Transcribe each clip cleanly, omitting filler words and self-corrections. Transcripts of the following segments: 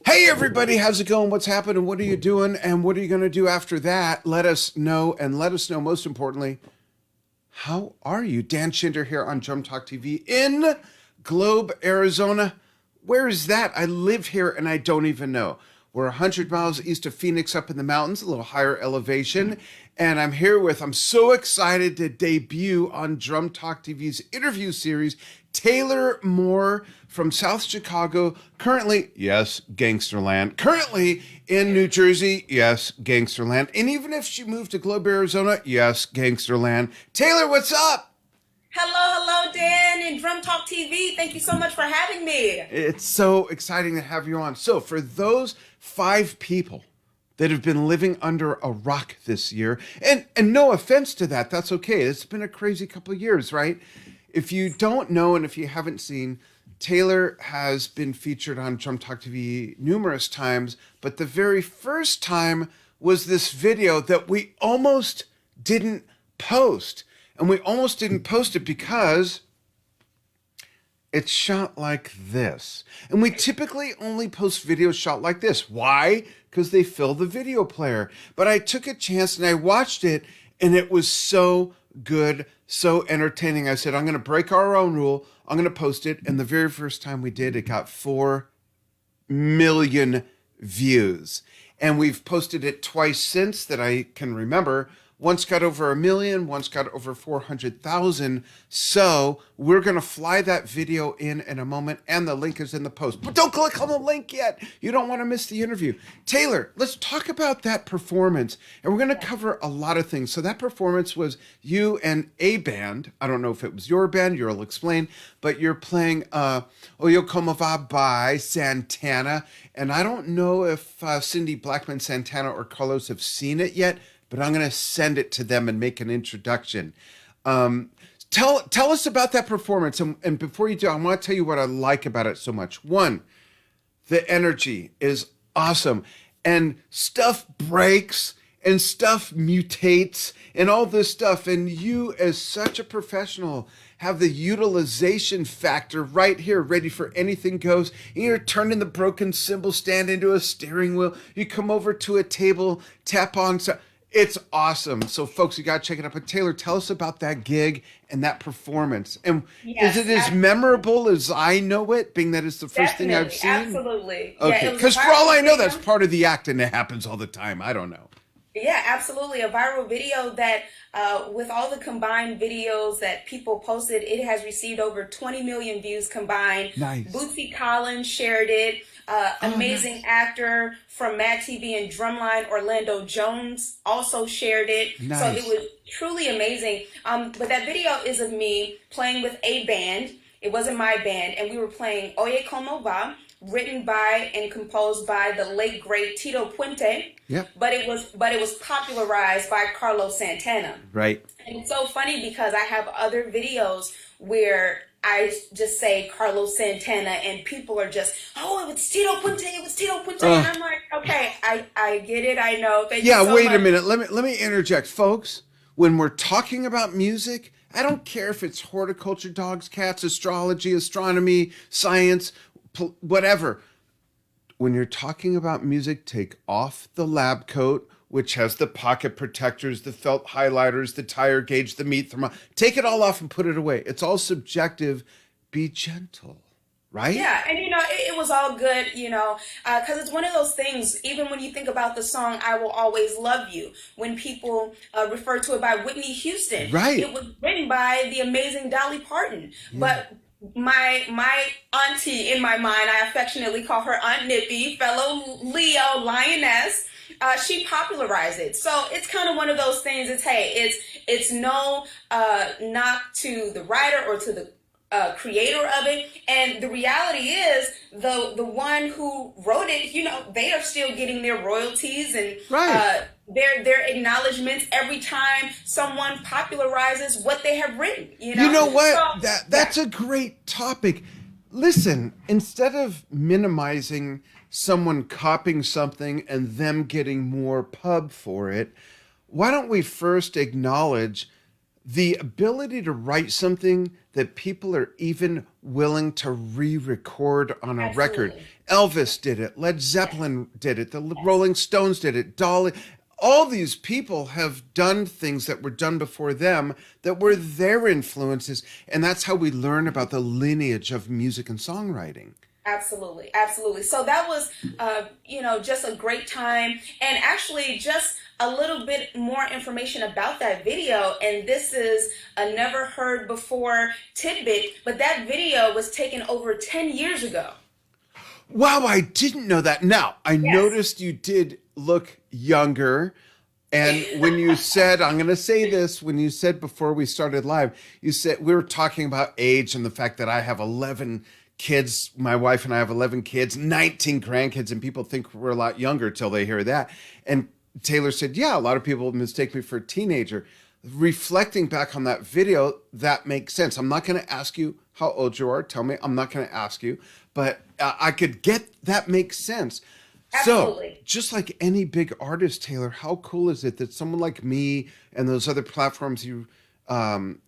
Hey everybody, how's it going? What's happening? What are you doing? And what are you going to do after that? Let us know, and let us know most importantly, how are you? Dan Schinder here on Drum Talk TV in Globe, Arizona. Where is that? I live here and I don't even know. We're 100 miles east of Phoenix up in the mountains, a little higher elevation. And I'm so excited to debut on Drum Talk TV's interview series, Taylor Moore from South Chicago, currently, yes, Gangsterland, currently in New Jersey, yes, Gangsterland. And even if she moved to Globe, Arizona, yes, Gangsterland. Taylor, what's up? Hello, Dan and Drum Talk TV. Thank you so much for having me. It's so exciting to have you on. So for those 5 people that have been living under a rock this year, and no offense to that, that's okay. It's been a crazy couple of years, right? If you don't know and if you haven't seen, Taylor has been featured on Drum Talk TV numerous times, but the very first time was this video that we almost didn't post. And we almost didn't post it because it's shot like this. And we typically only post videos shot like this. Why? Because they fill the video player. But I took a chance and I watched it, and it was so good, so entertaining. I said, I'm going to break our own rule. I'm going to post it. And the very first time we did, it got 4 million views. And we've posted it twice since that I can remember. Once got over 1 million, once got over 400,000. So we're going to fly that video in a moment, and the link is in the post. But don't click on the link yet. You don't want to miss the interview. Taylor, let's talk about that performance. And we're going to cover a lot of things. So that performance was you and a band. I don't know if it was your band. You'll explain. But you're playing Oye Como Va by Santana. And I don't know if Cindy Blackman Santana or Carlos have seen it yet, but I'm going to send it to them and make an introduction. Tell us about that performance. And before you do, I want to tell you what I like about it so much. One, the energy is awesome. And stuff breaks and stuff mutates and all this stuff. And you, as such a professional, have the utilization factor right here, ready for anything goes. And you're turning the broken cymbal stand into a steering wheel. You come over to a table, tap on stuff. It's awesome. So, folks, you got to check it out. But, Taylor, tell us about that gig and that performance. And Yes, is it as memorable as I know it, being that it's the first thing I've seen? absolutely. Okay, It was a because for all I viral know, that's video. part of the act and it happens all the time. I don't know. Yeah, absolutely. A viral video that, with all the combined videos that people posted, it has received over 20 million views combined. Nice. Bootsy Collins shared it. Amazing Nice. actor from Mad TV and Drumline, Orlando Jones, also shared it. So Nice. it was truly amazing. But that video is of me playing with a band. It wasn't my band, and we were playing Oye Como Va, written by and composed by the late great Tito Puente. Yep. But it was popularized by Carlos Santana. Right. And it's so funny because I have other videos where I just say Carlos Santana and people are just, oh, it was Tito Puente, it was Tito Puente. And I'm like, okay, I get it, I know. Thank you Yeah, so wait a much. minute. Let me interject. Folks, when we're talking about music, I don't care if it's horticulture, dogs, cats, astrology, astronomy, science, whatever. When you're talking about music, take off the lab coat, which has the pocket protectors, the felt highlighters, the tire gauge, the meat thermometer. Take it all off and put it away. It's all subjective. Be gentle, right? Yeah, and it was all good, because it's one of those things, even when you think about the song I Will Always Love You, when people refer to it by Whitney Houston, Right. it was written by the amazing Dolly Parton. Yeah. But my auntie in my mind, I affectionately call her Aunt Nippy, fellow Leo lioness, she popularized it. So it's kind of one of those things. It's no knock to the writer or to the creator of it, and the reality is the one who wrote it, they are still getting their royalties and Right. their acknowledgments every time someone popularizes what they have written. You know what? So, That's a great topic. Listen, instead of minimizing someone copying something and them getting more pub for it, why don't we first acknowledge the ability to write something that people are even willing to re-record on a record. Absolutely. Elvis did it, Led Yes. Zeppelin did it, the Yes. Rolling Stones did it, Dolly. All these people have done things that were done before them that were their influences, and that's how we learn about the lineage of music and songwriting. Absolutely, absolutely. So that was, just a great time, and actually, just a little bit more information about that video. And this is a never heard before tidbit, but that video was taken over 10 years ago. Wow, I didn't know that. Now, I Yes. noticed you did look younger. And when you said, I'm going to say this, when you said before we started live, you said we were talking about age and the fact that I have 11 kids. My wife and I have 11 kids, 19 grandkids, and people think we're a lot younger till they hear that. And Taylor said, yeah, a lot of people mistake me for a teenager. Reflecting back on that video, that makes sense. I'm not going to ask you how old you are. Tell me. I'm not going to ask you, but I could get that makes sense. So, Absolutely. just like any big artist, Taylor, how cool is it that someone like me and those other platforms you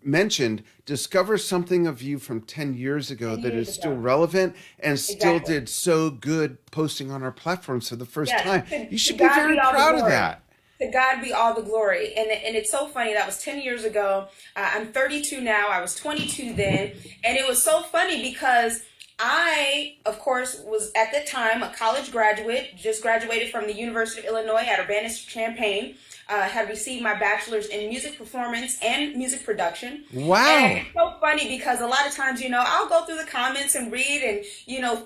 mentioned discover something of you from 10 years ago 10 that years is still ago. relevant and still Exactly. did so good posting on our platforms for the first Yes. time? To, You to should be God very be all the proud of glory. that. To God be all the glory. And it's so funny. That was 10 years ago. I'm 32 now. I was 22 then. And it was so funny because I, of course, was at the time a college graduate, just graduated from the University of Illinois at Urbana-Champaign. Had received my bachelor's in music performance and music production. And Wow. it's so funny because a lot of times, I'll go through the comments and read and,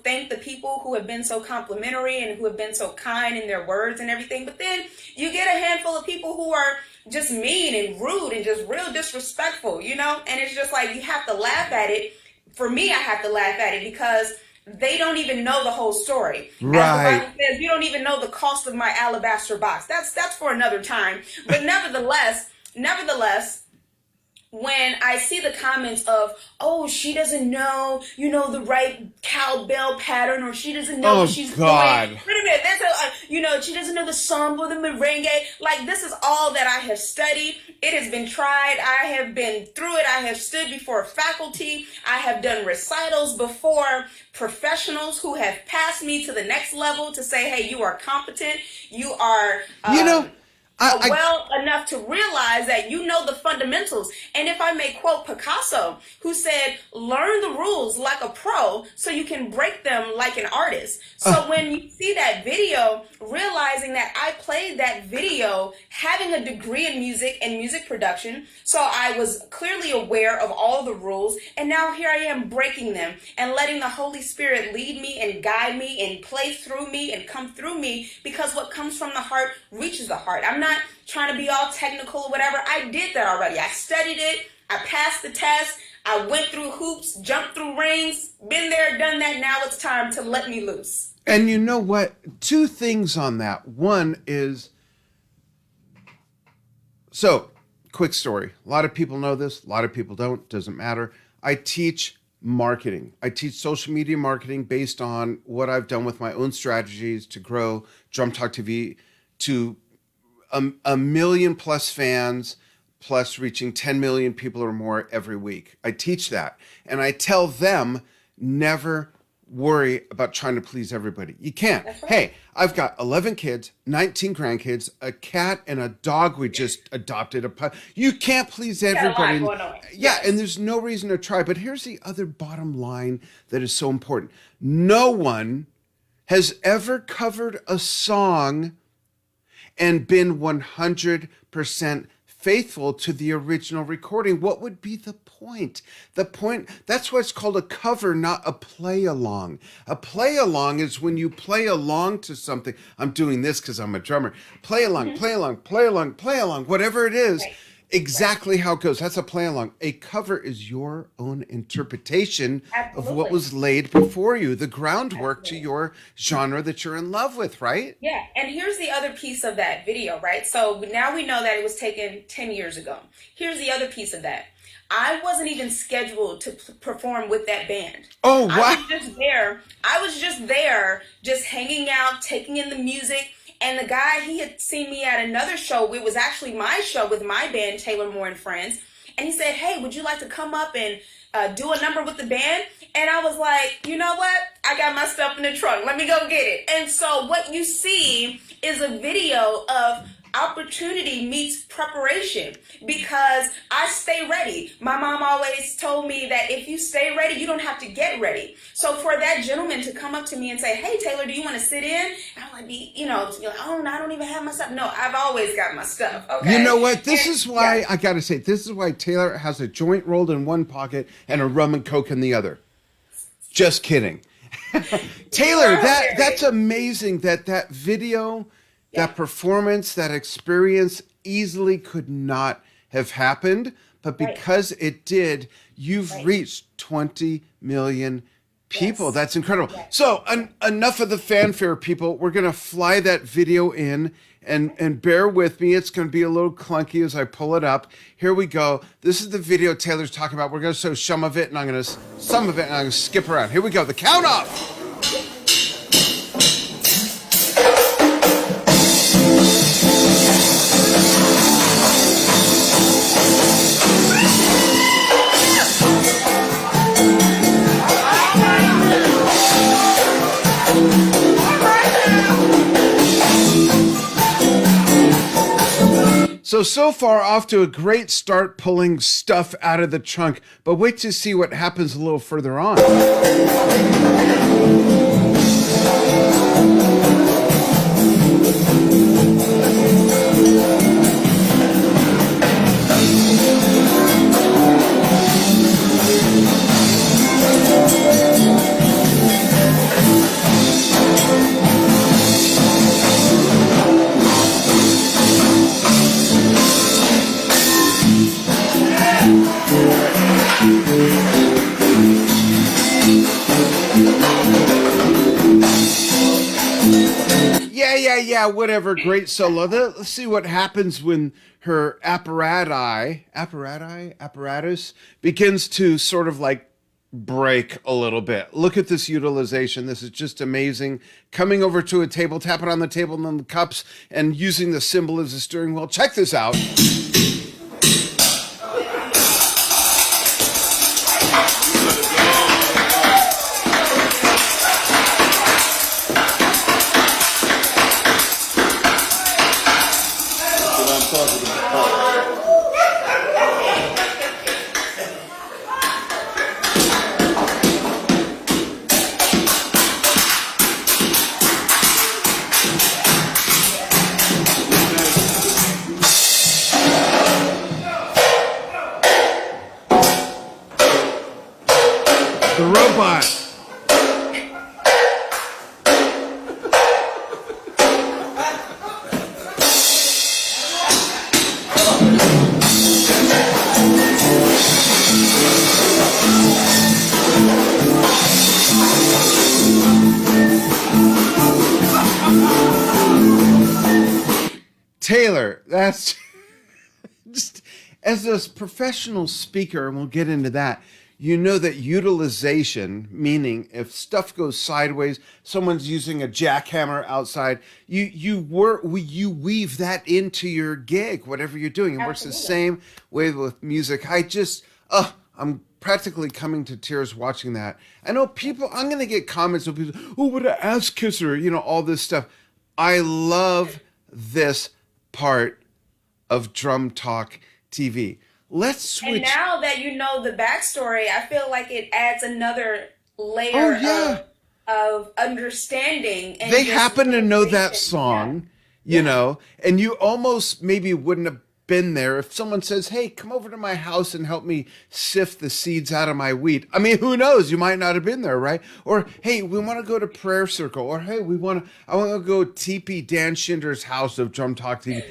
thank the people who have been so complimentary and who have been so kind in their words and everything. But then you get a handful of people who are just mean and rude and just real disrespectful. And it's just like you have to laugh at it. For me, I have to laugh at it because they don't even know the whole story. As the Right. Bible says, you don't even know the cost of my alabaster box. That's for another time. But nevertheless, when I see the comments of, oh, she doesn't know, the right cowbell pattern, or she doesn't know what Oh, she's doing. God. Wait a minute, she doesn't know the samba, the merengue. Like, this is all that I have studied. It has been tried. I have been through it. I have stood before faculty. I have done recitals before professionals who have passed me to the next level to say, hey, you are competent. You are, You know, I well enough to realize that you know the fundamentals. And if I may quote Picasso, who said, learn the rules like a pro so you can break them like an artist. So when you see that video, realizing that I played that video having a degree in music and music production, so I was clearly aware of all the rules, and now here I am breaking them and letting the Holy Spirit lead me and guide me and play through me and come through me, because what comes from the heart reaches the heart. I'm not trying to be all technical or whatever. I did that already. I studied it. I passed the test. I went through hoops, jumped through rings, been there, done that. Now it's time to let me loose. and you know what? Two things on that. One is so quick story. A lot of people know this, a lot of people don't, doesn't matter. I teach marketing. I teach social media marketing based on what I've done with my own strategies to grow Drum Talk TV to a million plus fans, plus reaching 10 million people or more every week. I teach that. And I tell them never worry about trying to please everybody. You can't. That's right. Hey, I've got 11 kids, 19 grandkids, a cat and a dog we just adopted. You can't please Got a lot everybody. going on. Yeah, and there's no reason to try. But here's the other bottom line that is so important. No one has ever covered a song and been 100% faithful to the original recording. What would be the point? The point, that's why it's called a cover, not a play along. A play along is when you play along to something. I'm doing this because I'm a drummer. Play along, play along, play along, play along, whatever it is. Right. Exactly how it goes. That's a play along. A cover is your own interpretation of what Absolutely. was laid before you, the groundwork to your genre that you're in love with, right? Yeah, and here's the other piece of that video, right? So now we know that it was taken 10 years ago. Here's the other piece of that. I wasn't even scheduled to perform with that band. Oh, I wow. was just there. I was just there, just hanging out, taking in the music. And the guy, he had seen me at another show. It was actually my show with my band, Taylor Moore and Friends. and he said, hey, would you like to come up and do a number with the band? And I was like, you know what? I got my stuff in the trunk. Let me go get it. And so what you see is a video of opportunity meets preparation, because I stay ready. My mom always told me that if you stay ready, you don't have to get ready. So for that gentleman to come up to me and say, hey, Taylor, do you want to sit in? And I'm like, oh, no, I don't even have my stuff. No, I've always got my stuff. Okay. You know what? This is why I got to say, this is why Taylor has a joint rolled in one pocket and a rum and Coke in the other. Just kidding. Taylor, that's amazing that video, that performance, that experience easily could not have happened. But because it did, you've reached 20 million people. Yes. That's incredible. Yes. So enough of the fanfare, people. We're going to fly that video in, and bear with me. It's going to be a little clunky as I pull it up. Here we go. This is the video Taylor's talking about. We're going to show some of it, and I'm going to skip around. Here we go. The count off. So far off to a great start pulling stuff out of the trunk, but wait to see what happens a little further on. Yeah, whatever, great solo. Let's see what happens when her apparatus begins to sort of like break a little bit. Look at this utilization. This is just amazing. Coming over to a table, tapping on the table and then the cups, and using the cymbal as a steering wheel. Check this out. The robot. Taylor, that's just, as a professional speaker, and we'll get into that, you know that utilization, meaning if stuff goes sideways, someone's using a jackhammer outside, you weave that into your gig, whatever you're doing. It works the same way with music. I'm practically coming to tears watching that. I know people, I'm going to get comments of people, oh, what an ass kisser, all this stuff. I love this part of Drum Talk TV. Let's switch. And now that you know the backstory, I feel like it adds another layer of understanding. And they happen to know that song, you know, and you almost maybe wouldn't have been there if someone says, hey, come over to my house and help me sift the seeds out of my wheat. I mean, who knows? You might not have been there, right? Or, hey, we want to go to prayer circle. Or, hey, I want to go TP Dan Schinder's house of Drum Talk TV.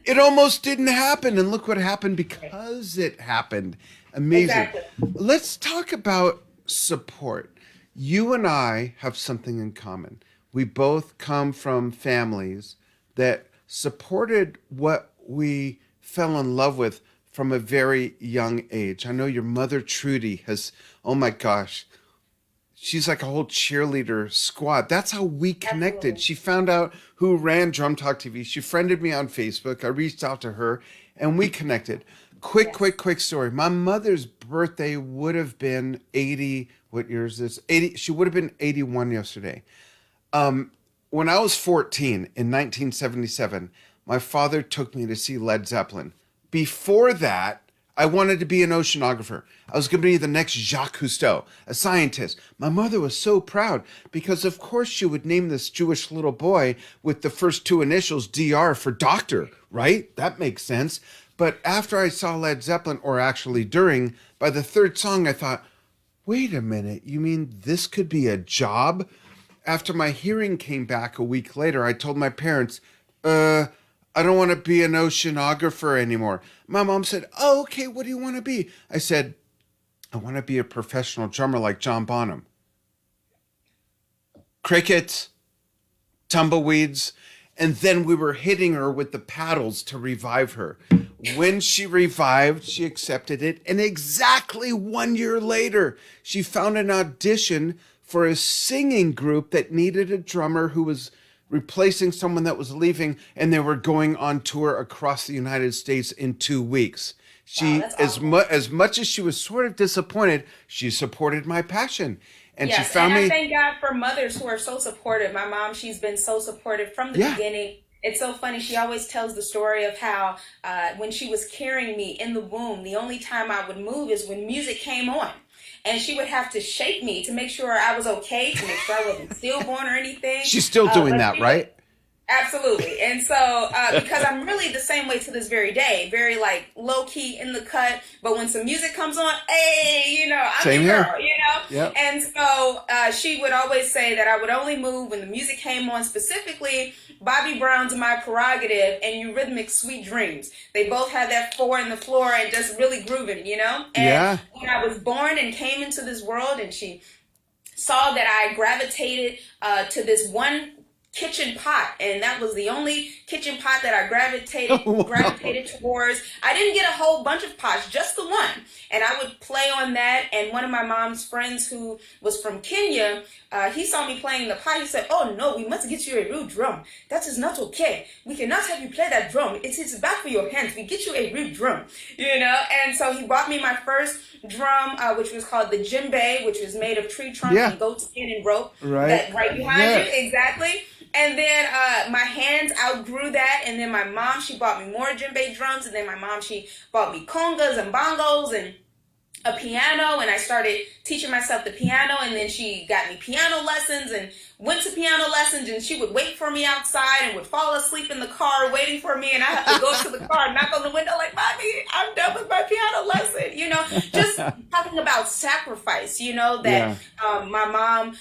It almost didn't happen, and look what happened because it happened. Amazing. Exactly. Let's talk about support. You and I have something in common. We both come from families that supported what we fell in love with from a very young age. I know your mother, Trudy, has, oh my gosh, she's like a whole cheerleader squad. That's how we connected. Absolutely. She found out who ran Drum Talk TV. She friended me on Facebook. I reached out to her and we connected. quick story. My mother's birthday would have been 80. What year is this? 80. She would have been 81 yesterday. When I was 14 in 1977, my father took me to see Led Zeppelin. Before that, I wanted to be an oceanographer. I was going to be the next Jacques Cousteau, a scientist. My mother was so proud because, of course, she would name this Jewish little boy with the first two initials, DR, for doctor, right? That makes sense. But after I saw Led Zeppelin, or actually during, by the third song, I thought, wait a minute, you mean this could be a job? After my hearing came back a week later, I told my parents, I don't want to be an oceanographer anymore. My mom said, oh, okay, what do you want to be? I said, I want to be a professional drummer like John Bonham. Crickets, tumbleweeds, and then we were hitting her with the paddles to revive her. When she revived, she accepted it, and exactly 1 year later, she found an audition for a singing group that needed a drummer who was replacing someone that was leaving, and they were going on tour across the United States in 2 weeks. She, as much as she was sort of disappointed, she supported my passion. And yes, she found and me. I thank God for mothers who are so supportive. My mom, she's been so supportive from the beginning. It's so funny. She always tells the story of how when she was carrying me in the womb, the only time I would move is when music came on. And she would have to shake me to make sure I was okay, to make sure I wasn't stillborn or anything. She's still doing that, right? Absolutely. And so, because I'm really the same way to this very day, very like low key in the cut, but when some music comes on, hey, you know, I'm Same the here. girl, you know? Yep. And so, she would always say that I would only move when the music came on, specifically Bobby Brown's My Prerogative and Eurythmics Sweet Dreams. They both had that four in the floor and just really grooving, you know? And when I was born and came into this world, and she saw that I gravitated to this one kitchen pot, and that was the only kitchen pot that I gravitated towards. I didn't get a whole bunch of pots, just the one, and I would play on that. And one of my mom's friends who was from Kenya, he saw me playing the pot. He said, oh no, we must get you a real drum. That is not okay. We cannot have you play that drum. It's bad for your hands. We get you a real drum, you know. And so he bought me my first drum, which was called the djembe, which was made of tree trunk and goat skin and rope. Right. That right behind you, exactly. And then my hands outgrew that. And then my mom, she bought me more djembe drums. And then my mom, she bought me congas and bongos and a piano. And I started teaching myself the piano. And then she got me piano lessons and went to piano lessons. And she would wait for me outside and would fall asleep in the car waiting for me. And I have to go to the car and knock on the window like, Mommy, I'm done with my piano lesson. You know, just talking about sacrifice, you know, that my mom,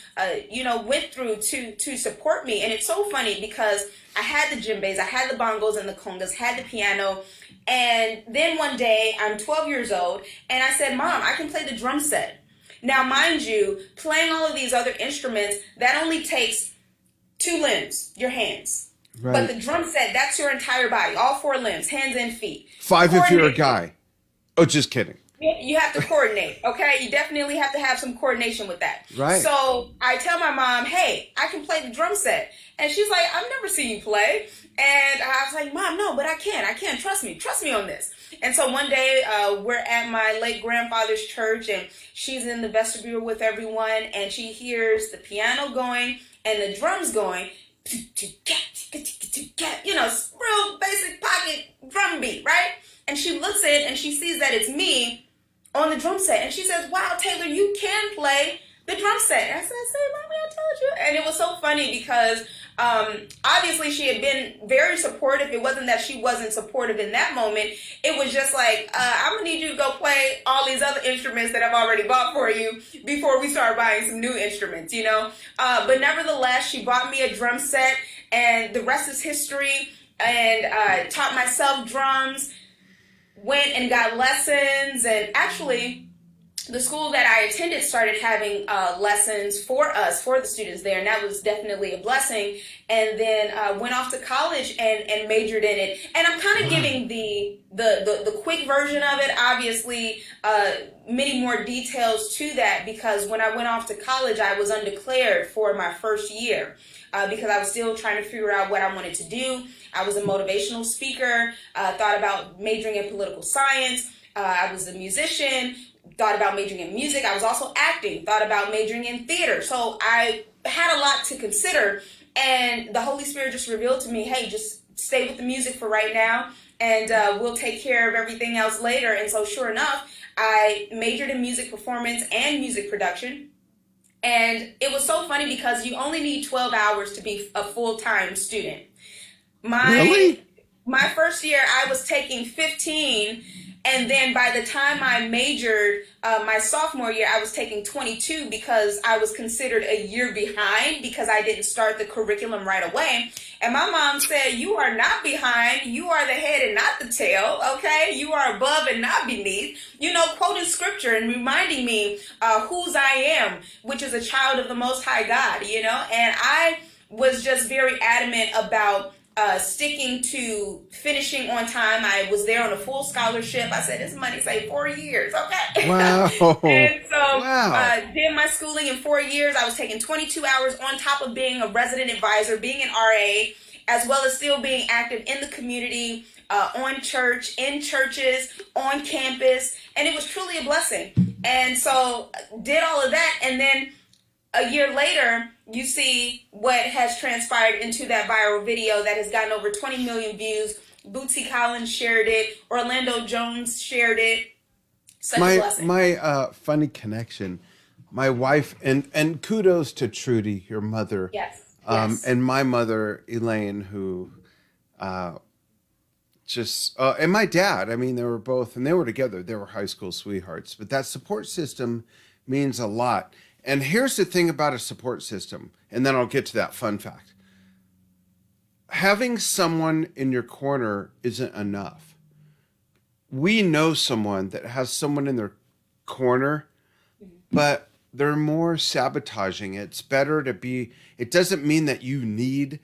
you know, went through to support me. And it's so funny because I had the djembes, I had the bongos and the congas, had the piano. And then one day I'm 12 years old and I said, Mom, I can play the drum set. Now, mind you, playing all of these other instruments, that only takes 2 limbs, your hands. Right. But the drum set, that's your entire body, all 4 limbs, hands and feet. 5 if you're a guy. Oh, just kidding. You have to coordinate, okay? You definitely have to have some coordination with that. Right. So I tell my mom, hey, I can play the drum set. And she's like, I've never seen you play. And I was like, Mom, no, but I can. Trust me on this. And so one day we're at my late grandfather's church and she's in the vestibule with everyone and she hears the piano going and the drums going, you know, real basic pocket drum beat, right? And she looks at it and she sees that it's me on the drum set. And she says, wow, Taylor, you can play the drum set. And I said, see, Mommy, I told you. And it was so funny because obviously she had been very supportive. It wasn't that she wasn't supportive in that moment. It was just like, I'm going to need you to go play all these other instruments that I've already bought for you before we start buying some new instruments, you know. But nevertheless, she bought me a drum set and the rest is history. And taught myself drums, went and got lessons, and actually the school that I attended started having lessons for us, for the students there, and that was definitely a blessing. And then went off to college and majored in it. And I'm kind of giving the quick version of it. Obviously, many more details to that, because when I went off to college, I was undeclared for my first year. Because I was still trying to figure out what I wanted to do. I was a motivational speaker, thought about majoring in political science. I was a musician, thought about majoring in music. I was also acting, thought about majoring in theater. So I had a lot to consider. And the Holy Spirit just revealed to me, hey, just stay with the music for right now, and we'll take care of everything else later. And so sure enough, I majored in music performance and music production. And it was so funny because you only need 12 hours to be a full-time student. Really? My first year, I was taking 15. And then by the time I majored my sophomore year, I was taking 22 because I was considered a year behind because I didn't start the curriculum right away. And my mom said, you are not behind. You are the head and not the tail. Okay. You are above and not beneath, quoting scripture and reminding me whose I am, which is a child of the Most High God, and I was just very adamant about sticking to finishing on time. I was there on a full scholarship. I said, this money say 4 years, okay? Wow. And so Wow. did my schooling in 4 years. I was taking 22 hours on top of being a resident advisor, being an RA, as well as still being active in the community, on church, in churches, on campus. And it was truly a blessing. And so did all of that. And then a year later, you see what has transpired into that viral video that has gotten over 20 million views. Bootsy Collins shared it. Orlando Jones shared it. Such a blessing. My funny connection. My wife, and kudos to Trudy, your mother. Yes. And my mother, Elaine, who and my dad. I mean, they were both, and they were together. They were high school sweethearts. But that support system means a lot. And here's the thing about a support system, and then I'll get to that fun fact. Having someone in your corner isn't enough. We know someone that has someone in their corner, but they're more sabotaging. It's better to be, it doesn't mean that you need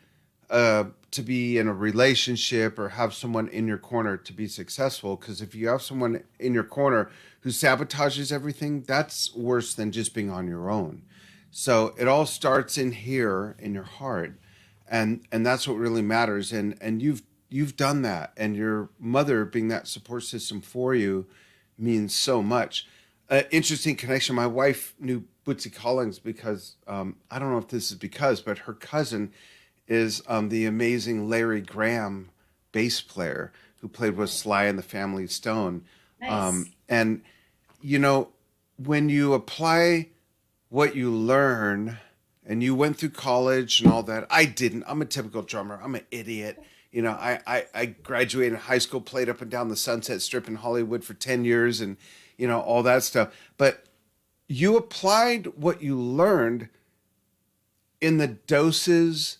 to be in a relationship or have someone in your corner to be successful. Because if you have someone in your corner who sabotages everything, that's worse than just being on your own. So it all starts in here in your heart, and that's what really matters. And you've done that, and your mother being that support system for you means so much. Interesting connection. My wife knew Bootsy Collins because I don't know if this is because, but her cousin is the amazing Larry Graham bass player who played with Sly and the Family Stone. Nice. And, when you apply what you learn, and you went through college and all that, I didn't. I'm a typical drummer. I'm an idiot. I graduated high school, played up and down the Sunset Strip in Hollywood for 10 years and, all that stuff. But you applied what you learned in the doses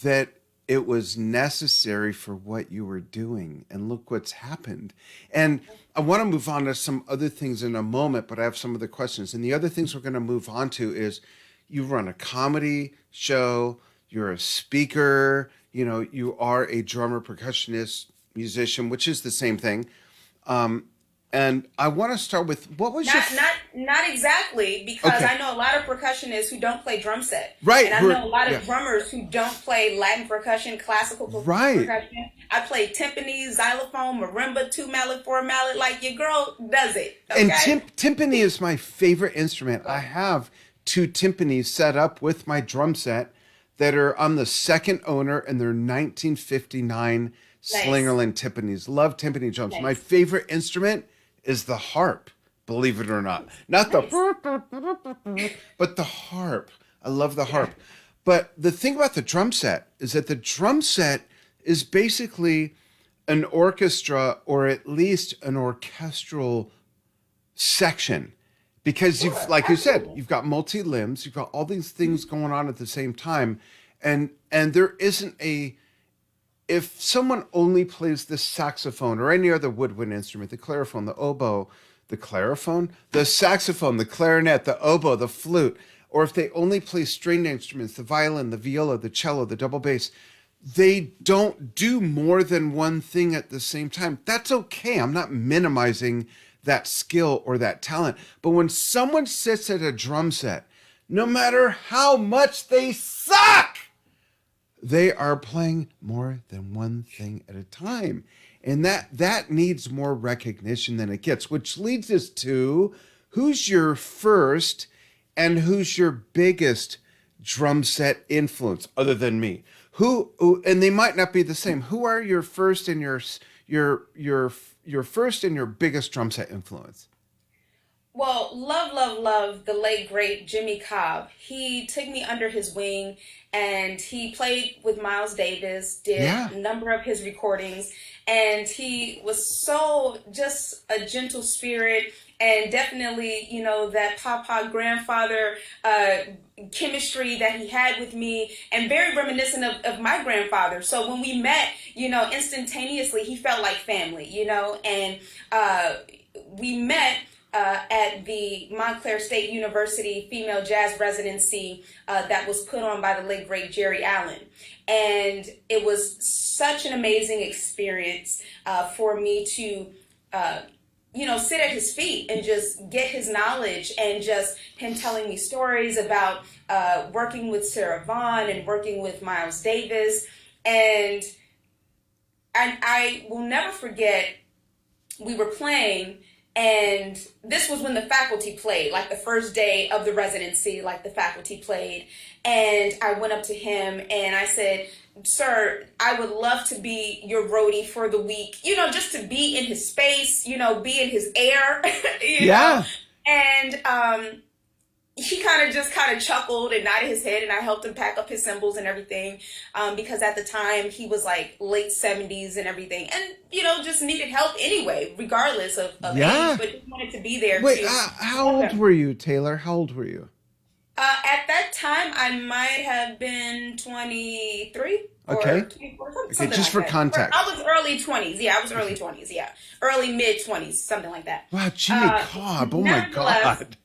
that it was necessary for what you were doing. And look what's happened. And I want to move on to some other things in a moment, but I have some other questions. And the other things we're going to move on to is you run a comedy show, you're a speaker, you are a drummer, percussionist, musician, which is the same thing. And I want to start with, what was not exactly, because Okay. I know a lot of percussionists who don't play drum set. Right. And I know a lot of drummers who don't play Latin percussion, classical Right. percussion. I play timpani, xylophone, marimba, 2-mallet, 4-mallet, like your girl does it. Okay? And timpani is my favorite instrument. I have 2 timpanis set up with my drum set that I'm the second owner, and they're 1959 Nice. Slingerland timpanis. Love timpani drums. Nice. My favorite instrument is the harp, believe it or not. Not Nice. but the harp. I love the harp. But the thing about the drum set is that the drum set is basically an orchestra, or at least an orchestral section. Because you've, like you said, you've got multi-limbs, you've got all these things going on at the same time. And there isn't if someone only plays the saxophone or any other woodwind instrument, the clariphone, the oboe, the clariphone, the saxophone, the clarinet, the oboe, the flute, or if they only play stringed instruments, the violin, the viola, the cello, the double bass, they don't do more than one thing at the same time. That's okay. I'm not minimizing that skill or that talent. But when someone sits at a drum set, no matter how much they suck, they are playing more than one thing at a time. And that needs more recognition than it gets, which leads us to who's your first and who's your biggest drum set influence other than me? Who and they might not be the same. Who are your first and your first and your biggest drum set influence? Well, love the late great Jimmy Cobb. He took me under his wing and he played with Miles Davis, did a number of his recordings, and he was so just a gentle spirit and definitely, you know, that Papa grandfather chemistry that he had with me, and very reminiscent of my grandfather. So when we met, you know, instantaneously, he felt like family, you know, and we met at the Montclair State University female jazz residency that was put on by the late great Jerry Allen. And it was such an amazing experience for me to you know, sit at his feet and just get his knowledge, and just him telling me stories about working with Sarah Vaughan and working with Miles Davis. And I will never forget, we were playing, and this was when the faculty played, like the first day of the residency, like the faculty played. And I went up to him and I said, "Sir, I would love to be your roadie for the week, you know, just to be in his space, you know, be in his air," you know? And he kind of chuckled and nodded his head, and I helped him pack up his cymbals and everything, because at the time he was like late 70s and everything, and, you know, just needed help anyway, regardless of age, but just wanted to be there. Wait, how old were you, Taylor? How old were you? At that time, I might have been 23 or 24, something just like for context. I was early 20s. Yeah, I was early 20s. Yeah, early mid 20s, something like that. Wow, Jimmy Cobb. Oh my God.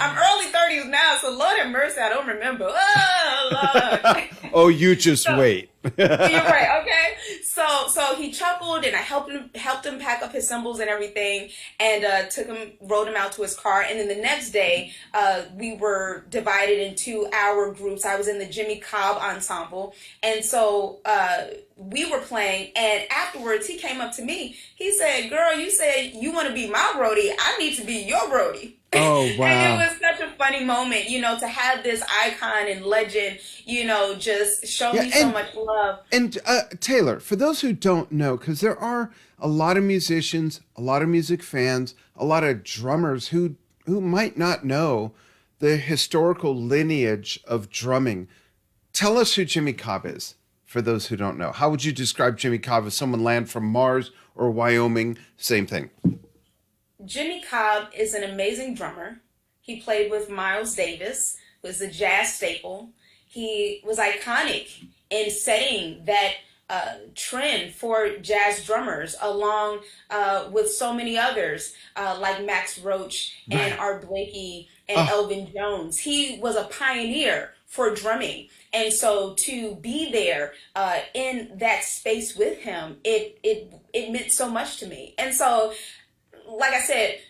I'm early 30s now, so Lord have mercy, I don't remember. Oh, Lord. Oh, you just wait. You're right. Okay. So he chuckled, and I helped him pack up his cymbals and everything, and rode him out to his car. And then the next day, we were divided into our groups. I was in the Jimmy Cobb ensemble, and so we were playing. And afterwards, he came up to me. He said, "Girl, you said you want to be my roadie. I need to be your roadie." Oh, wow. And it was such a funny moment, you know, to have this icon and legend, you know, just show me so much love. And Taylor, for those who don't know, because there are a lot of musicians, a lot of music fans, a lot of drummers who might not know the historical lineage of drumming. Tell us who Jimmy Cobb is, for those who don't know. How would you describe Jimmy Cobb? As someone land from Mars or Wyoming? Same thing. Jimmy Cobb is an amazing drummer. He played with Miles Davis, who is a jazz staple. He was iconic in setting that trend for jazz drummers, along with so many others like Max Roach and Art Blakey and Elvin Jones. He was a pioneer for drumming. And so to be there in that space with him, it meant so much to me. And so, like I said,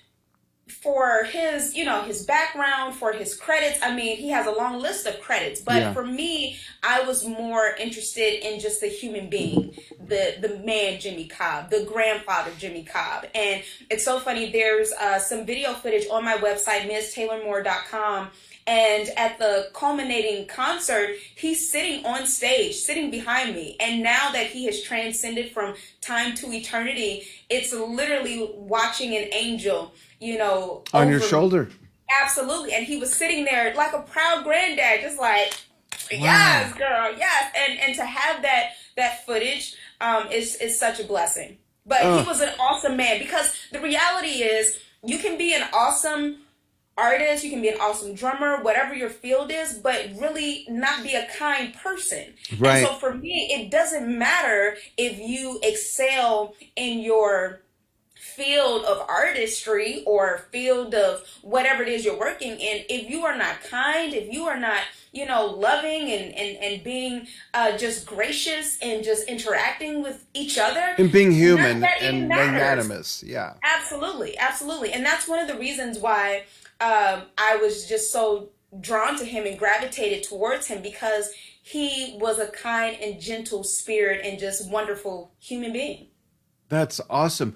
for his, you know, his background, for his credits, I mean, he has a long list of credits, but for me, I was more interested in just the human being, the man Jimmy Cobb, the grandfather Jimmy Cobb. And it's so funny, there's some video footage on my website, MsTaylorMoore.com, and at the culminating concert, he's sitting on stage, sitting behind me. And now that he has transcended from time to eternity, it's literally watching an angel, you know, on your shoulder. Absolutely. And he was sitting there like a proud granddad, just like, yes, girl, yes. And to have that footage is such a blessing. But he was an awesome man, because the reality is, you can be an awesome artist, you can be an awesome drummer, whatever your field is, but really not be a kind person. Right. And so for me, it doesn't matter if you excel in your field of artistry or field of whatever it is you're working in, if you are not kind, if you are not, loving and being just gracious and just interacting with each other And being human that and magnanimous. Yeah. Absolutely, absolutely. And that's one of the reasons why I was just so drawn to him and gravitated towards him, because he was a kind and gentle spirit and just wonderful human being. That's awesome.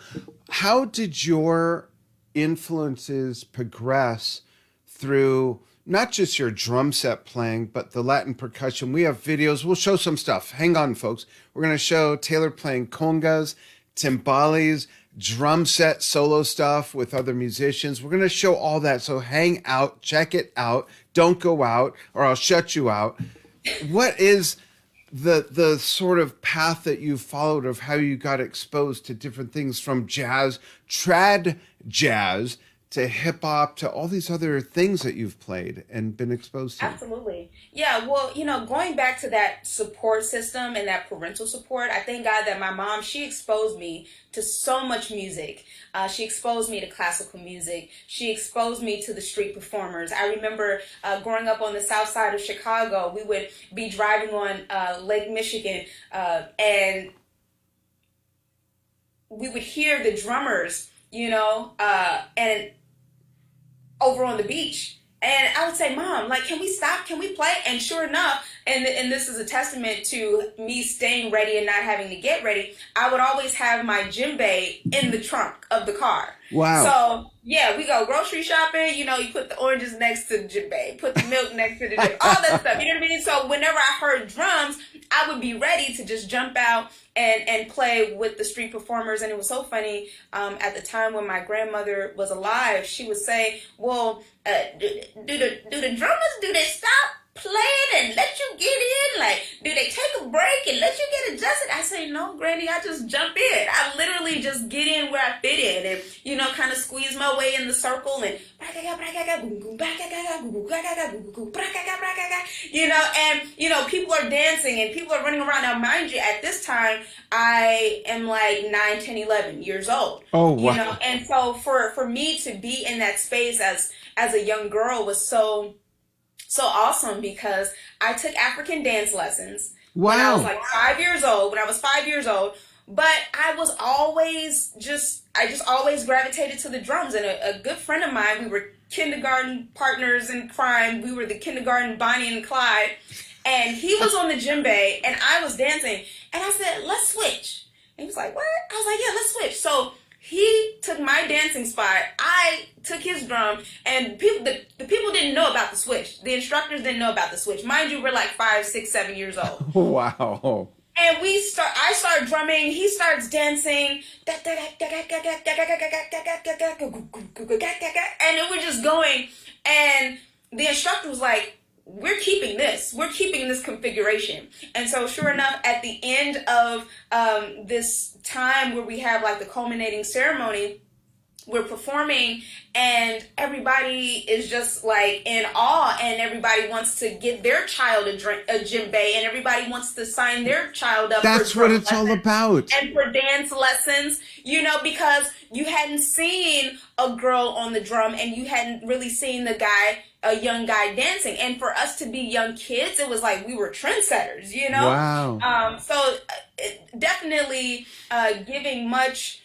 How did your influences progress through not just your drum set playing, but the Latin percussion? We have videos. We'll show some stuff. Hang on, folks. We're going to show Taylor playing congas, timbales, drum set solo stuff with other musicians. We're going to show all that. So hang out, check it out. Don't go out or I'll shut you out. What is the sort of path that you followed of how you got exposed to different things, from jazz, trad jazz, to hip hop, to all these other things that you've played and been exposed to? Absolutely. Yeah. Well, going back to that support system and that parental support, I thank God that my mom, she exposed me to so much music. She exposed me to classical music. She exposed me to the street performers. I remember growing up on the south side of Chicago, we would be driving on Lake Michigan, and we would hear the drummers, and over on the beach. And I would say, Mom, like, can we stop? Can we play? And sure enough, and this is a testament to me staying ready and not having to get ready, I would always have my djembe in the trunk of the car. Wow. So, yeah, we go grocery shopping, you put the oranges next to the djembe, put the milk next to the djembe, all that stuff, you know what I mean? So whenever I heard drums, I would be ready to just jump out and play with the street performers. And it was so funny, at the time when my grandmother was alive, she would say, well, do the drummers, do they stop playing and let you get in? Like, do they take a break and let you get adjusted? I say, no, Granny, I just jump in. I literally just get in where I fit in and, kind of squeeze my way in the circle and, people are dancing and people are running around. Now, mind you, at this time, I am like 9, 10, 11 years old. Oh, wow. And so for me to be in that space as a young girl was so awesome, because I took African dance lessons when I was like 5 years old, but I just always gravitated to the drums. And a good friend of mine, we were kindergarten partners in crime. We were the kindergarten Bonnie and Clyde, and he was on the djembe and I was dancing, and I said, let's switch. And he was like, what? I was like, yeah, let's switch. So he took my dancing spot, I took his drum, and the people didn't know about the switch. The instructors didn't know about the switch. Mind you, we're like 5, 6, 7 years old. Wow. And I start drumming, he starts dancing, and then we're just going, and the instructor was like, we're keeping this configuration. And so sure enough, at the end of this time where we have like the culminating ceremony, we're performing and everybody is just like in awe, and everybody wants to give their child a djembe, and everybody wants to sign their child up. That's what it's all about. And for dance lessons, because you hadn't seen a girl on the drum and you hadn't really seen a young guy dancing. And for us to be young kids, it was like we were trendsetters, Wow. So definitely giving much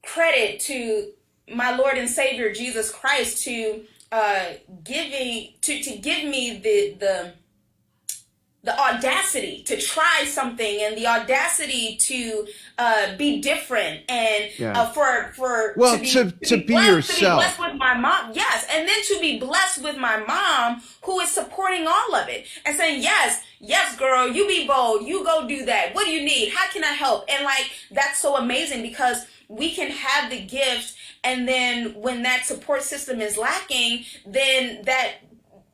credit to my Lord and Savior Jesus Christ to give me the audacity to try something, and the audacity to be different, and to be yourself, to be blessed with my mom. Yes, and then to be blessed with my mom, who is supporting all of it and saying, yes, girl, you be bold, you go do that. What do you need? How can I help? And like, that's so amazing, because we can have the gift, and then when that support system is lacking, then that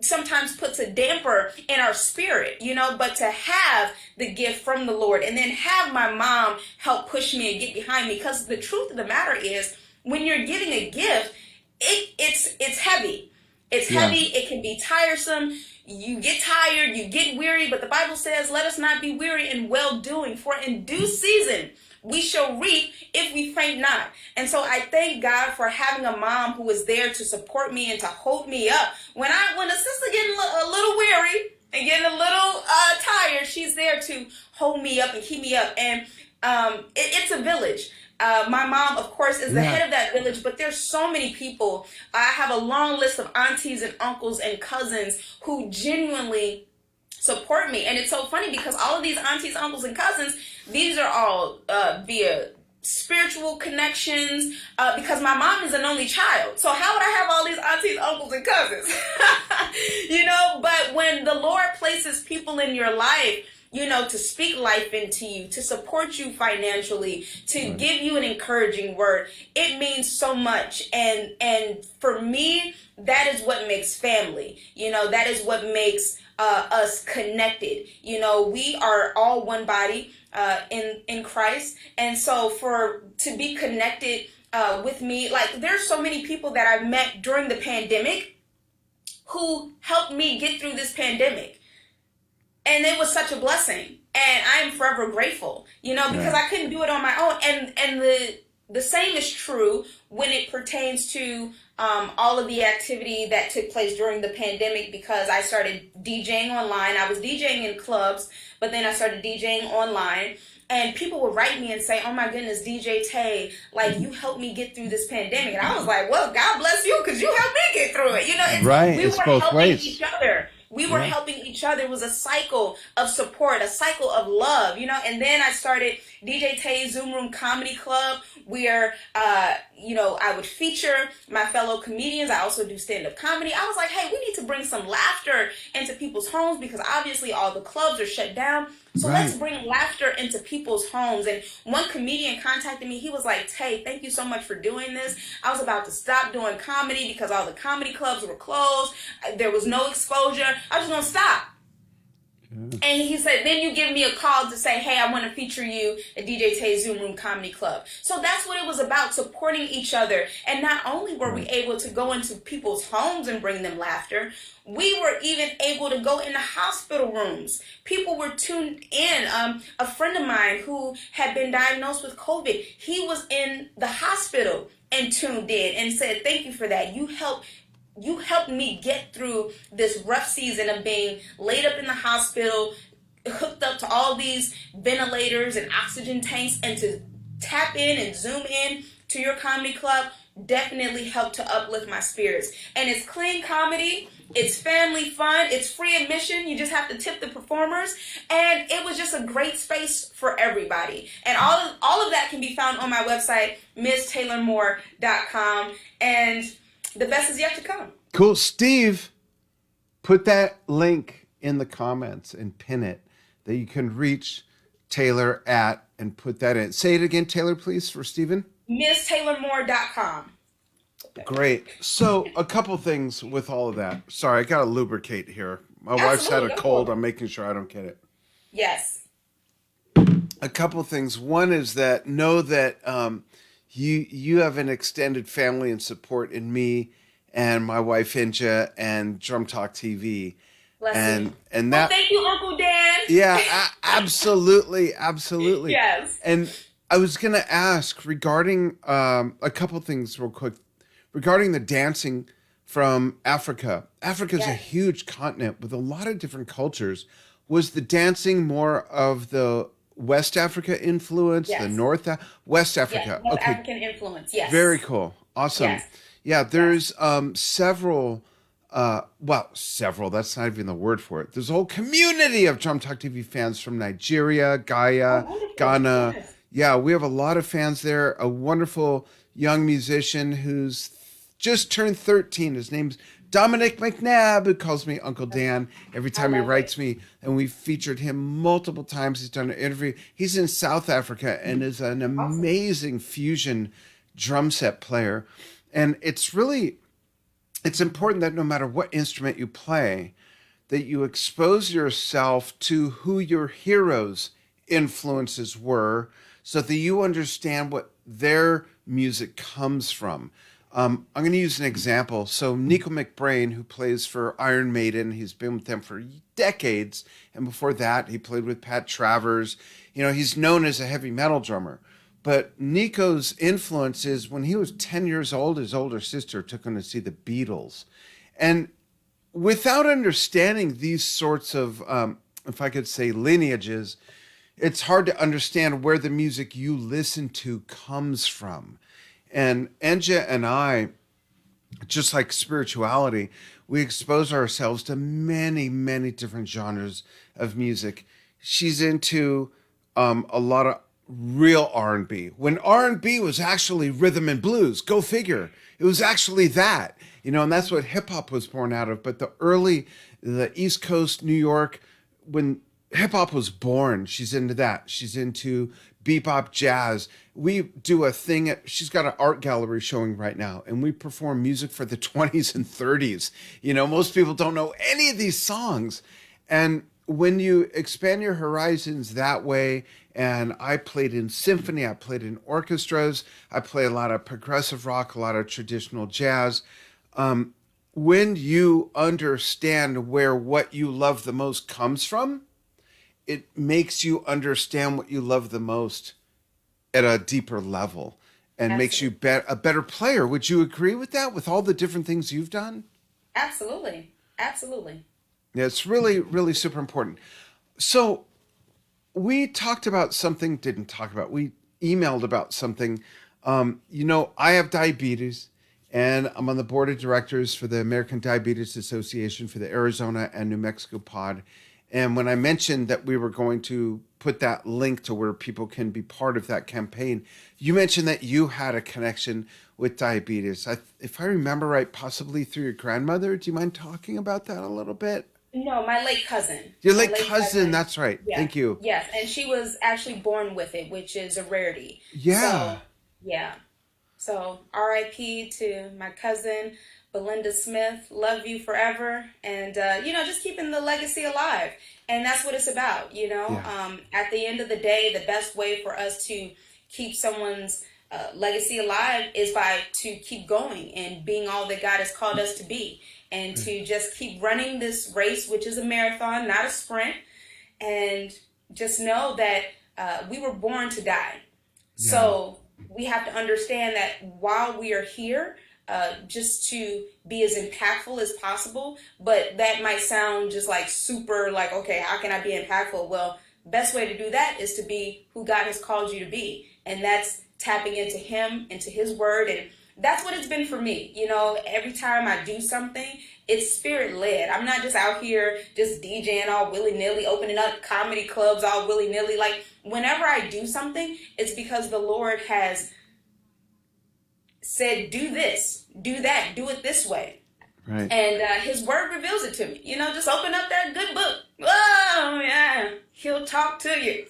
sometimes puts a damper in our spirit, but to have the gift from the Lord, and then have my mom help push me and get behind me, because the truth of the matter is, when you're getting a gift, it's heavy. It's heavy. It can be tiresome. You get tired, you get weary, but the Bible says, let us not be weary in well doing, for in due season we shall reap if we faint not. And so I thank God for having a mom who was there to support me and to hold me up. When a sister getting a little weary and getting a little tired, she's there to hold me up and keep me up. And it's a village. My mom, of course, is the head of that village, but there's so many people. I have a long list of aunties and uncles and cousins who genuinely support me. And it's so funny because all of these aunties, uncles, and cousins, these are all via spiritual connections, because my mom is an only child. So how would I have all these aunties, uncles, and cousins? But when the Lord places people in your life, to speak life into you, to support you financially, to give you an encouraging word, it means so much. And for me, that is what makes family. That is what makes us connected. We are all one body in Christ. And so to be connected with me, like there's so many people that I've met during the pandemic who helped me get through this pandemic. And it was such a blessing. And I am forever grateful, because I couldn't do it on my own. And the same is true when it pertains to all of the activity that took place during the pandemic, because I started DJing online. I was DJing in clubs, but then I started DJing online. And people would write me and say, oh my goodness, DJ Tay, like you helped me get through this pandemic. And I was like, well, God bless you, because you helped me get through it. We were helping each other. We were helping each other. It was a cycle of support, a cycle of love, and then I started DJ Tay's Zoom Room Comedy Club, where, I would feature my fellow comedians. I also do stand-up comedy. I was like, hey, we need to bring some laughter into people's homes, because obviously all the clubs are shut down. So let's bring laughter into people's homes. And one comedian contacted me. He was like, Tay, thank you so much for doing this. I was about to stop doing comedy because all the comedy clubs were closed. There was no exposure. I was going to stop. And he said, then you give me a call to say, hey, I want to feature you at DJ Tay's Zoom Room Comedy Club. So that's what it was about, supporting each other. And not only were we able to go into people's homes and bring them laughter, we were even able to go into hospital rooms. People were tuned in. A friend of mine who had been diagnosed with COVID, he was in the hospital and tuned in and said, thank you for that. You helped me get through this rough season of being laid up in the hospital, hooked up to all these ventilators and oxygen tanks, and to tap in and zoom in to your comedy club definitely helped to uplift my spirits. And it's clean comedy. It's family fun. It's free admission. You just have to tip the performers. And it was just a great space for everybody. And all of that can be found on my website, MsTaylorMoore.com. And the best is yet to come. Cool. Steve, put that link in the comments and pin it, that you can reach Taylor at, and put that in. Say it again, Taylor, please, for Stephen. MsTaylorMoore.com. Great. So a couple things with all of that. Sorry, I got to lubricate here. My wife's had a cold. I'm making sure I don't get it. Yes. A couple things. One is that know that you have an extended family and support in me and my wife Inja and Drum Talk TV. And that. Thank you, Uncle Dan. Yeah, absolutely. Yes. And I was going to ask regarding a couple things real quick. Regarding the dancing from Africa. Africa is a huge continent with a lot of different cultures. Was the dancing more of the West Africa influence, the West Africa? Yes, North African influence, yes. Very cool. Awesome. Yes. Yeah, there's several, several, that's not even the word for it. There's a whole community of Drum Talk TV fans from Nigeria, Ghana. Yes. Yeah, we have a lot of fans there. A wonderful young musician who's just turned 13. His name's Dominic McNabb, who calls me Uncle Dan every time he writes me. And we've featured him multiple times. He's done an interview. He's in South Africa and is an amazing fusion drum set player. And it's important that no matter what instrument you play, that you expose yourself to who your heroes' influences were, so that you understand what their music comes from. I'm going to use an example. So Nico McBrain, who plays for Iron Maiden, he's been with them for decades. And before that, he played with Pat Travers. He's known as a heavy metal drummer. But Nico's influence is when he was 10 years old, his older sister took him to see the Beatles. And without understanding these sorts of, if I could say, lineages, it's hard to understand where the music you listen to comes from. And Enja and I, just like spirituality, we expose ourselves to many, many different genres of music. She's into a lot of real R&B. When R&B was actually rhythm and blues, go figure. It was actually that, and that's what hip hop was born out of. But the East Coast, New York, when hip hop was born, she's into that. She's into bebop jazz. We do a thing she's got an art gallery showing right now, and we perform music for the 20s and 30s. Most people don't know any of these songs. And when you expand your horizons that way, and I played in symphony, I played in orchestras, I play a lot of progressive rock, a lot of traditional jazz. When you understand where what you love the most comes from, it makes you understand what you love the most at a deeper level and Absolutely. makes you a better player. Would you agree with that, with all the different things you've done? Absolutely. Absolutely. Yeah, it's really, really super important. So we talked about something, we emailed about something. I have diabetes, and I'm on the board of directors for the American Diabetes Association for the Arizona and New Mexico pod. And when I mentioned that we were going to put that link to where people can be part of that campaign, you mentioned that you had a connection with diabetes. If I remember right, possibly through your grandmother. Do you mind talking about that a little bit? No, my late cousin. Your My late cousin, that's right. Yeah. Thank you. Yes, and she was actually born with it, which is a rarity. Yeah. So, yeah. So, RIP to my cousin, Belinda Smith. Love you forever. And, just keeping the legacy alive. And that's what it's about, Yeah. At the end of the day, the best way for us to keep someone's legacy alive is to keep going and being all that God has called us to be. And to just keep running this race, which is a marathon, not a sprint. And just know that we were born to die. Yeah. So we have to understand that while we are here, just to be as impactful as possible. But that might sound just like super like, okay, how can I be impactful? Well, best way to do that is to be who God has called you to be. And that's tapping into Him, into His word. And that's what it's been for me. Every time I do something, it's spirit led. I'm not just out here just DJing all willy nilly, opening up comedy clubs all willy nilly. Like whenever I do something, it's because the Lord has said, do this, do that, do it this way. Right. And His word reveals it to me. Just open up that good book. Oh, yeah. He'll talk to you.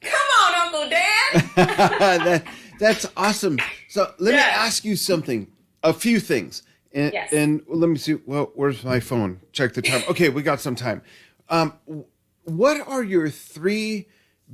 Come on, Uncle Dad. That's awesome. So let me ask you something, a few things. And, Yes. and let me see. Well, where's my phone? Check the time. Okay, we got some time. What are your 3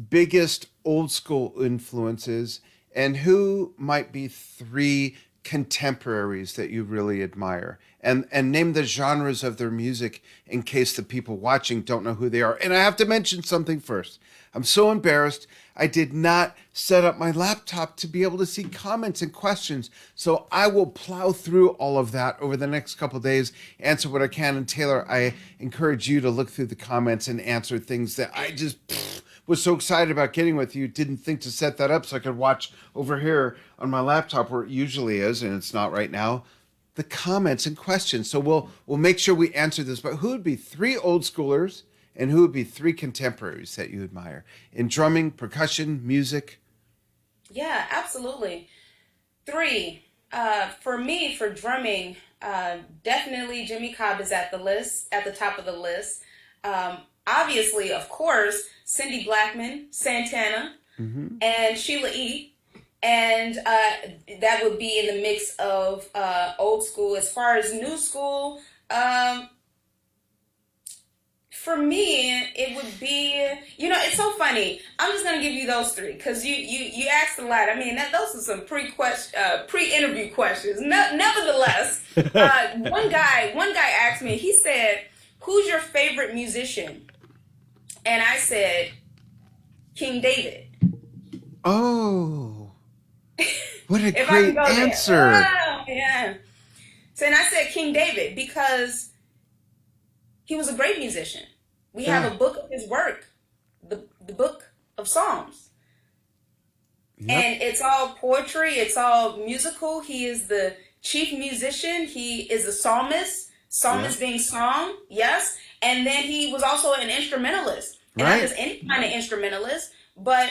biggest old school influences, and who might be 3 contemporaries that you really admire? And name the genres of their music in case the people watching don't know who they are. And I have to mention something first. I'm so embarrassed. I did not set up my laptop to be able to see comments and questions. So I will plow through all of that over the next couple of days, answer what I can. And Taylor, I encourage you to look through the comments and answer things that I just was so excited about getting with you. Didn't think to set that up so I could watch over here on my laptop where it usually is, and it's not right now, the comments and questions. So we'll make sure we answer this. But who would be 3 old schoolers? And who would be 3 contemporaries that you admire in drumming, percussion, music? Yeah, absolutely. 3. For me, for drumming, definitely Jimmy Cobb is at the top of the list. Obviously, of course, Cindy Blackman, Santana, and Sheila E. And that would be in the mix of old school. As far as new school, for me, it would be, it's so funny. I'm just going to give you those 3 because you asked a lot. I mean, those are some pre-interview questions. Nevertheless, one guy asked me, he said, who's your favorite musician? And I said, King David. Oh. What a If I can great go there. answer. Oh, yeah. So, and I said King David because he was a great musician. We have a book of his work, the book of Psalms. Yep. And it's all poetry. It's all musical. He is the chief musician. He is a psalmist. Psalmist being song, yes. And then he was also an instrumentalist. And not just any kind of instrumentalist, but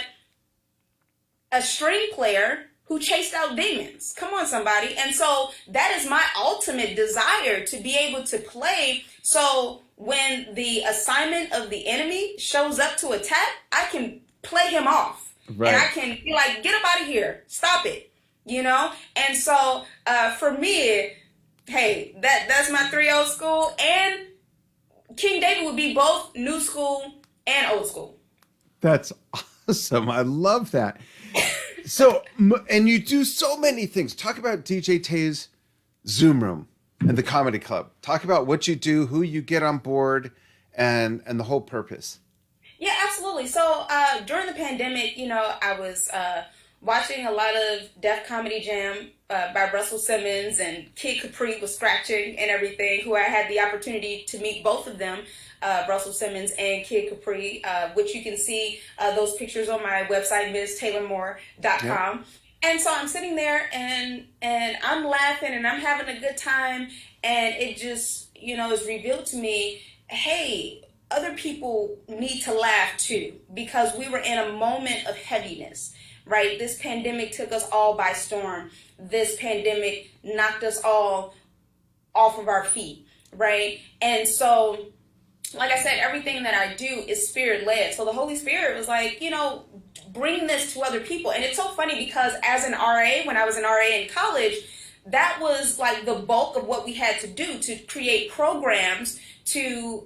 a string player who chased out demons. Come on, somebody. And so that is my ultimate desire, to be able to play. So when the assignment of the enemy shows up to attack, I can play him off. Right. And I can be like, get up out of here. Stop it. You know? And so for me, hey, that's my 3 old school. And King David would be both new school and old school. That's awesome. I love that. So, and you do so many things. Talk about DJ Tay's Zoom room and the comedy club. Talk about what you do, who you get on board, and the whole purpose. Yeah, absolutely. So during the pandemic, you know, I was watching a lot of Def Comedy Jam by Russell Simmons, and Kid Capri was scratching and everything, who I had the opportunity to meet both of them, Russell Simmons and Kid Capri, which you can see those pictures on my website, MsTaylorMoore.com. Yep. And so I'm sitting there and I'm laughing and I'm having a good time. And it just, you know, is revealed to me, hey, other people need to laugh too, because we were in a moment of heaviness, right? This pandemic took us all by storm. This pandemic knocked us all off of our feet, right? And so, like I said, everything that I do is spirit-led. So the Holy Spirit was like, you know, bring this to other people. And it's so funny because as an RA, when I was an RA in college, that was like the bulk of what we had to do, to create programs to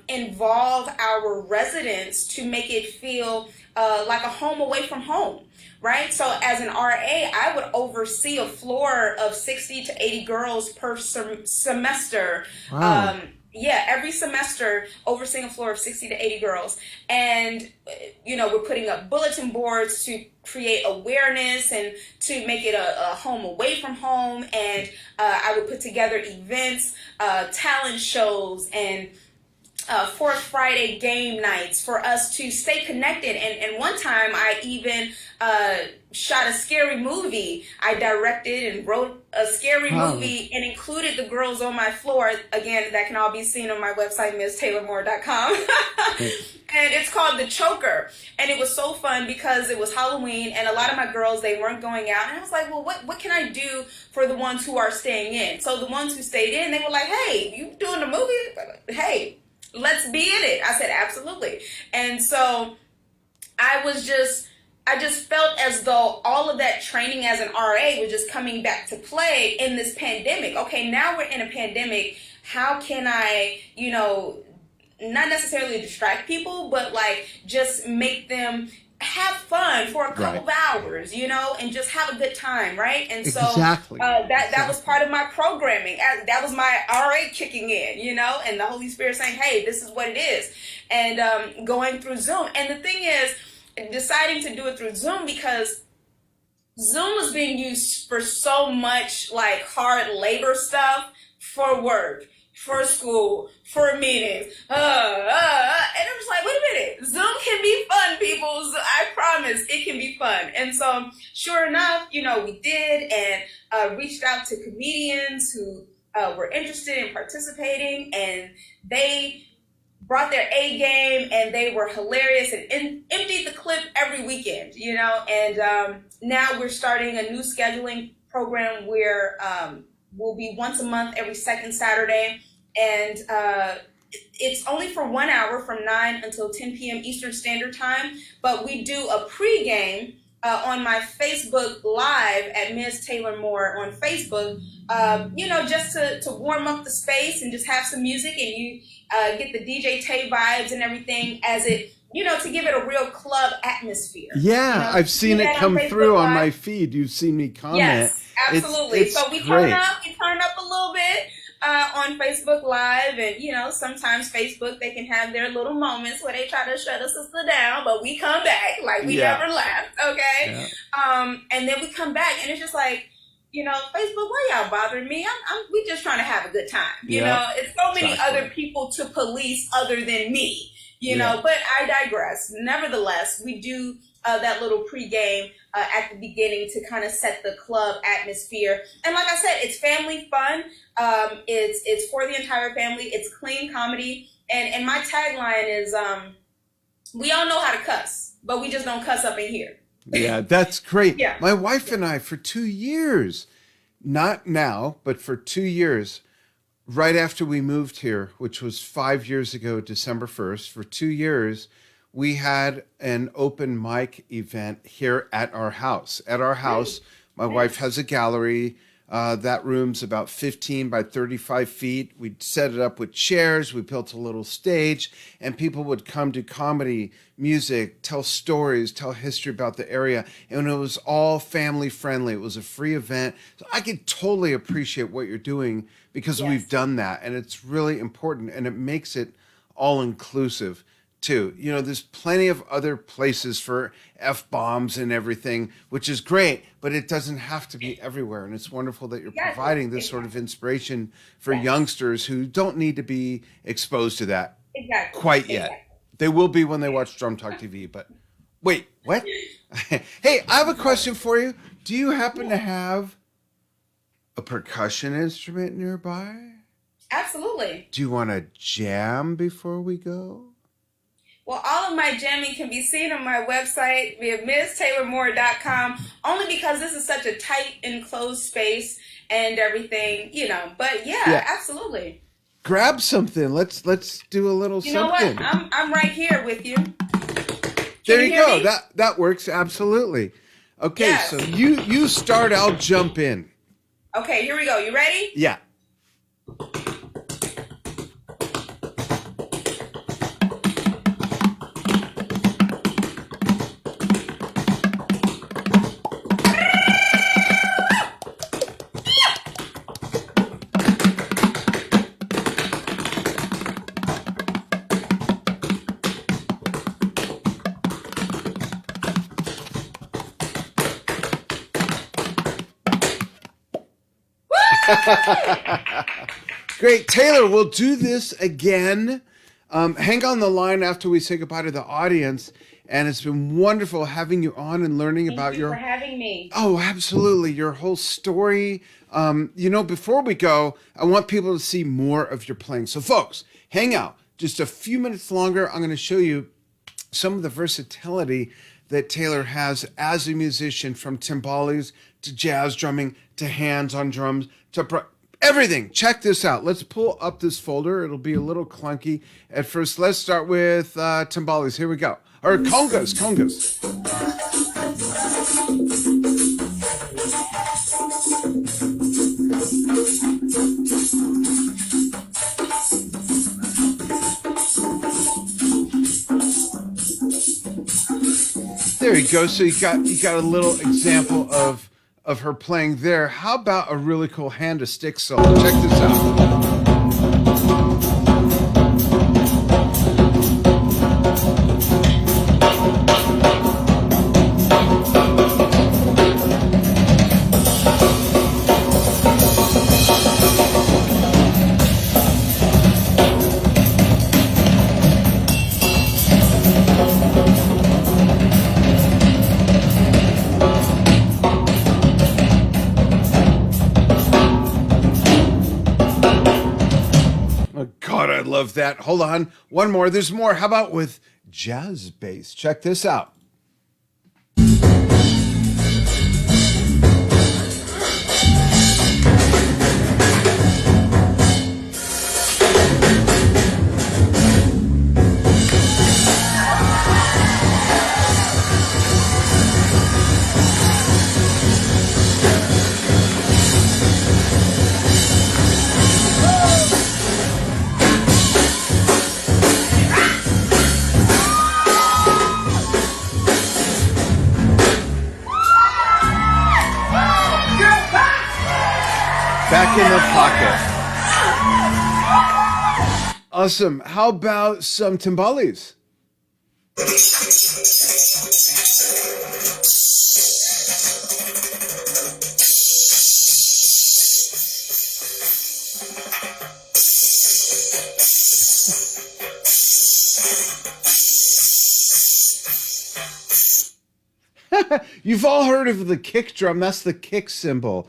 involve our residents, to make it feel like a home away from home, right? So as an RA, I would oversee a floor of 60 to 80 girls per semester. Wow. Every semester, overseeing a floor of 60 to 80 girls. And, you know, we're putting up bulletin boards to create awareness and to make it a home away from home. And I would put together events, talent shows, and Fourth Friday game nights for us to stay connected. And one time I even shot a scary movie. I directed and wrote a scary movie and included the girls on my floor. Again, that can all be seen on my website, MsTaylorMoore.com. And it's called The Choker. And it was so fun because it was Halloween and a lot of my girls, they weren't going out. And I was like, well, what can I do for the ones who are staying in? So the ones who stayed in, they were like, hey, you doing the movie? Hey, let's be in it. I said, absolutely. And so I just felt as though all of that training as an RA was just coming back to play in this pandemic. Okay, now we're in a pandemic. How can I, you know, not necessarily distract people, but like just make them have fun for a couple of hours, you know, and just have a good time, right? And so that was part of my programming. That was my RA kicking in, you know, and the Holy Spirit saying, hey, this is what it is. And going through Zoom. And the thing is, deciding to do it through Zoom because Zoom was being used for so much like hard labor stuff, for work, for school, for meetings. And I was like, wait a minute, Zoom can be fun, people. I promise it can be fun. And so sure enough, you know, we did, and reached out to comedians who were interested in participating, and they brought their A game, and they were hilarious and emptied the clip every weekend, you know. And now we're starting a new scheduling program where we'll be once a month, every second Saturday. And it's only for 1 hour from 9 until 10 p.m. Eastern Standard Time. But we do a pregame on my Facebook Live at Ms. Taylor Moore on Facebook, you know, just to warm up the space and just have some music, and you get the DJ Tay vibes and everything as it, you know, to give it a real club atmosphere. Yeah, you know, I've seen it come through on my feed. You've seen me comment. Yes, absolutely. It's so we great. turn up a little bit. on Facebook Live, and sometimes Facebook, they can have their little moments where they try to shut a sister down, but we come back like we never left. Okay, and then we come back, and it's just like, Facebook, why y'all bothering me? We just trying to have a good time. It's so many other people to police other than me. But I digress. Nevertheless, we do that little pregame at the beginning to kind of set the club atmosphere. And like I said, it's family fun. It's for the entire family. It's clean comedy. And my tagline is, we all know how to cuss, but we just don't cuss up in here. Yeah, that's great. Yeah. My wife and I, for 2 years, not now, but for 2 years, right after we moved here, which was 5 years ago, December 1st, for 2 years, we had an open mic event here at our house. At our house, my wife has a gallery. That room's about 15 by 35 feet. We'd set it up with chairs. We built a little stage, and people would come to comedy, music, tell stories, tell history about the area. And it was all family friendly. It was a free event. So I could totally appreciate what you're doing because we've done that. And it's really important, and it makes it all inclusive too. There's plenty of other places for F-bombs and everything, which is great, but it doesn't have to be everywhere. And it's wonderful that you're providing this sort of inspiration for youngsters who don't need to be exposed to that quite yet. They will be when they watch Drum Talk TV, but wait, what? Hey, I have a question for you. Do you happen to have a percussion instrument nearby? Absolutely. Do you want to jam before we go? Well, all of my jamming can be seen on my website via MsTaylorMoore.com, only because this is such a tight, enclosed space and everything, But yeah, absolutely. Grab something. Let's do a little something. You know what? I'm right here with you. There you go. That works absolutely. Okay, so you start. I'll jump in. Okay, here we go. You ready? Yeah. Great. Taylor, we'll do this again. Hang on the line after we say goodbye to the audience. And it's been wonderful having you on and learning about your... Thank you for having me. Oh, absolutely. Your whole story. Before we go, I want people to see more of your playing. So folks, hang out just a few minutes longer. I'm going to show you some of the versatility that Taylor has as a musician, from timbales to jazz drumming to hands on drums to everything. Check this out. Let's pull up this folder. It'll be a little clunky at first. Let's start with timbales. Here we go. Or congas. There you go. So you got a little example of her playing there. How about a really cool hand to stick solo? Check this out. Love that. Hold on. One more. There's more. How about with jazz bass? Check this out. Back in the pocket. Awesome. How about some timbales? You've all heard of the kick drum. That's the kick cymbal.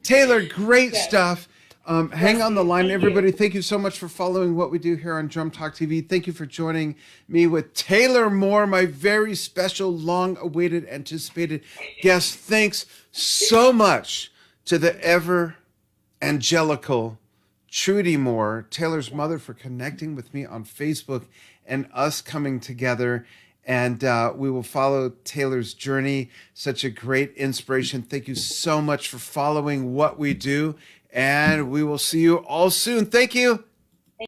Taylor, great stuff. Hang on the line, everybody. Thank you so much for following what we do here on Drum Talk TV. Thank you for joining me with Taylor Moore, my very special, long-awaited, anticipated guest. Thanks so much to the ever angelical Trudy Moore, Taylor's mother, for connecting with me on Facebook and us coming together. And we will follow Taylor's journey. Such a great inspiration. Thank you so much for following what we do. And we will see you all soon. Thank you.